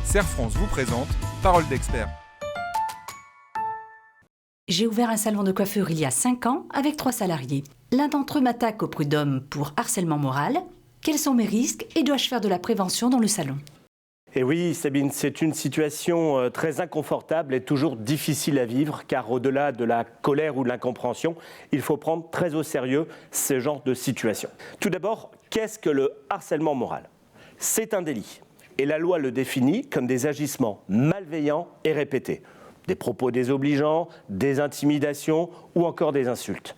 Serre France vous présente Parole d'expert. J'ai ouvert un salon de coiffure il y a 5 ans avec 3 salariés. L'un d'entre eux m'attaque au prud'homme pour harcèlement moral. Quels sont mes risques et dois-je faire de la prévention dans le salon ? Et oui, Sabine, c'est une situation très inconfortable et toujours difficile à vivre, car au-delà de la colère ou de l'incompréhension, il faut prendre très au sérieux ce genre de situation. Tout d'abord, qu'est-ce que le harcèlement moral ? C'est un délit, et la loi le définit comme des agissements malveillants et répétés. Des propos désobligeants, des intimidations ou encore des insultes.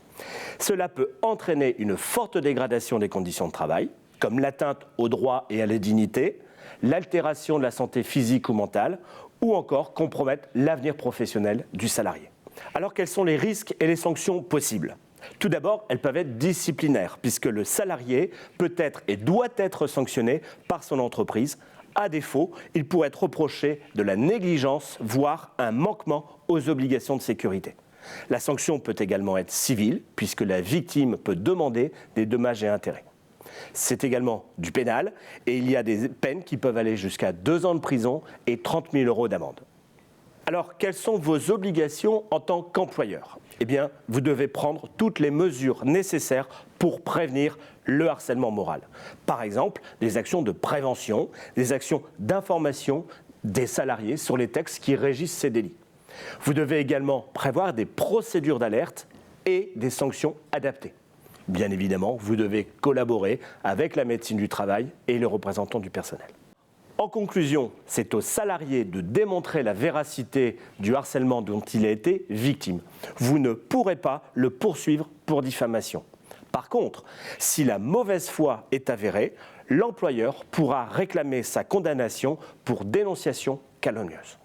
Cela peut entraîner une forte dégradation des conditions de travail, comme l'atteinte aux droits et à la dignité, l'altération de la santé physique ou mentale, ou encore compromettre l'avenir professionnel du salarié. Alors quels sont les risques et les sanctions possibles ? Tout d'abord, elles peuvent être disciplinaires, puisque le salarié peut être et doit être sanctionné par son entreprise. À défaut, il pourrait être reproché de la négligence, voire un manquement aux obligations de sécurité. La sanction peut également être civile, puisque la victime peut demander des dommages et intérêts. C'est également du pénal, et il y a des peines qui peuvent aller jusqu'à 2 ans de prison et 30 000 € d'amende. Alors, quelles sont vos obligations en tant qu'employeur ? Eh bien, vous devez prendre toutes les mesures nécessaires pour prévenir le harcèlement moral. Par exemple, des actions de prévention, des actions d'information des salariés sur les textes qui régissent ces délits. Vous devez également prévoir des procédures d'alerte et des sanctions adaptées. Bien évidemment, vous devez collaborer avec la médecine du travail et les représentants du personnel. En conclusion, c'est au salarié de démontrer la véracité du harcèlement dont il a été victime. Vous ne pourrez pas le poursuivre pour diffamation. Par contre, si la mauvaise foi est avérée, l'employeur pourra réclamer sa condamnation pour dénonciation calomnieuse.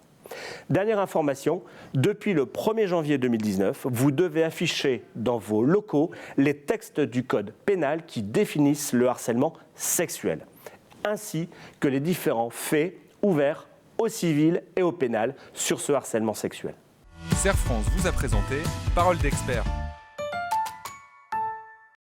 Dernière information, depuis le 1er janvier 2019, vous devez afficher dans vos locaux les textes du code pénal qui définissent le harcèlement sexuel, ainsi que les différents faits ouverts au civil et au pénal sur ce harcèlement sexuel. Serre France vous a présenté Parole d'expert.